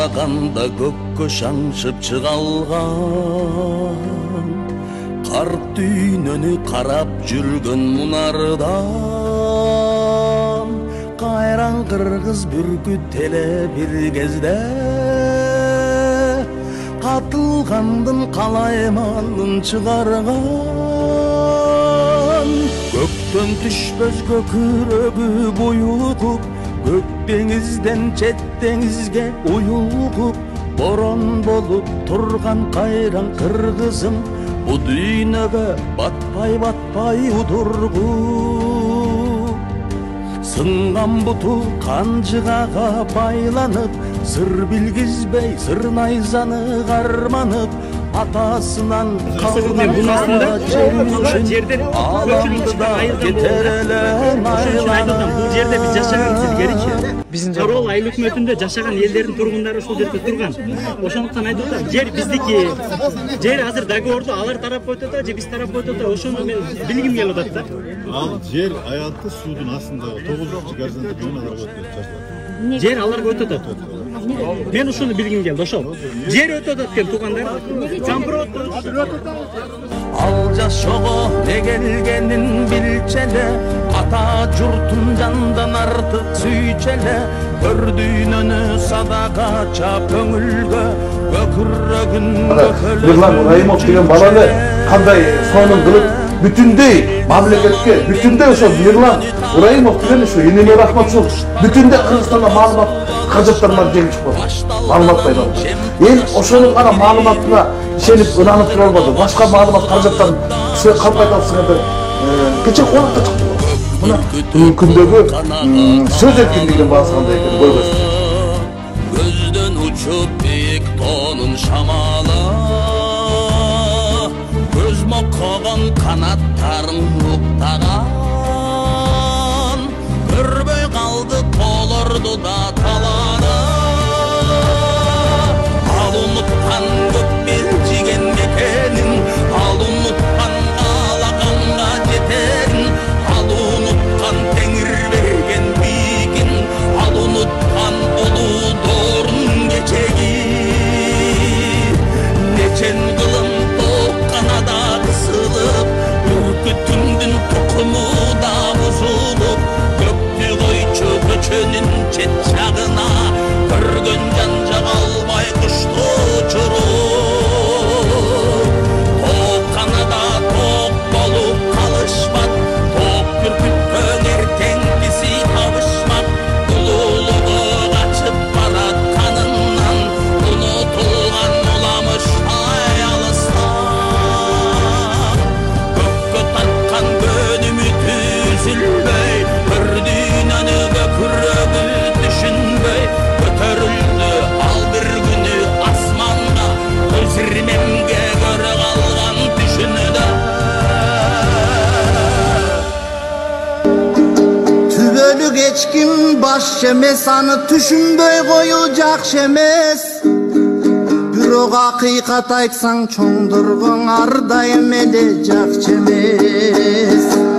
Ағалағанда көккө шаңшып чығалған Қарт дүйнөні қарап жүргөн мұнардан Қайран қырғыз бүркіт теле бір кезде Қатылғандың қалай малын шығарған Көктен түшпөз көкірегі бұйығып Көк деңізден чет деңізге ұйылғып Борон болып тұрған қайран қырғызым Бұ дүйнөге батпай удургу Сынған бұту қанжығаға байланып Сыр білгізбей сыр найзаны қарманып Атасынан қалған жерден аламды кетер эле айланып Бұл жерде біз жашаған силгеричи Корол айыл өкмөтүндө жашаған элдердин тургундары ушул жерде турган. Ошондуктан айтып атам, жер биздики. Жер азыр договорду алар тарап коюп атат, же биз тарап коюп атат. Ошону мен билгим келип атат да. Ал жер аянты суудун астындагы 9 горизонталь линиялар коюп атат. Жер алар коюп атат. Мен ушуну билгим келди, ошол. Жер өтүп атат экен туугандар. Кампырып атат. Ал жашоого не келгенин билчеле Ата журтун жандан артык сүйчеле Көр дүйнөнү садакача көңүлгө Көкүрөгүн Нурлан Райымов деген баланы кандай сонун кылып бүтүндөй мамлекетке бүтүндөй ошо Нурлан Райымов деген ушу Эмилия Рахматшул бүтүндөй Кыргызстанда маалымат каражаттарынан жеңип чыкпады. Маалымат пайдаланып. Эл ошонун гана маалыматына ишенип ынанып тура албады. Башка маалымат каражаттарын калпайтасыңдар. Кече конокко чыкты. Мына күндөгү сөз эркиндигинин баасы кандай экенин көргөзсүз. Көздөн учуп бийик тоонун шамалы Көз моккогон канаттарын уктаган Көрбөй калды тоолорду да таланы Ал унуткан көк белжиген мекенин Ал унуткан каалаганга жетерин Ал унуткан теңир берген бийигин Ал унуткан улуу доорун кечеги Нечен кылым токканада кысылып Бүркүтүңдүн тукуму да бузулуп Көктү койчу көчөнүн чет жагына Көргөн жанжа калбай кушты учуруп Токканада ток болуп калышмак Ток бүркүткөн эртеңгиси табышмак Улуулугу качып баратканынан Унутулган уламыш алыста Көккө тарткан көнүмүт үзүлбөй Көр дүйнөнү көкүрөгү түшүнбөй Көтөрүлдү ал бир күнү асманга Көз ирмемге көрө калган түшүнүдө Түбөлүк эч ким баш эмес, аны түшүнбөй коюу жакшы эмес. Бирок акыйкат айтсаң чоңдоргоң ар дайым эле жакшы эмес.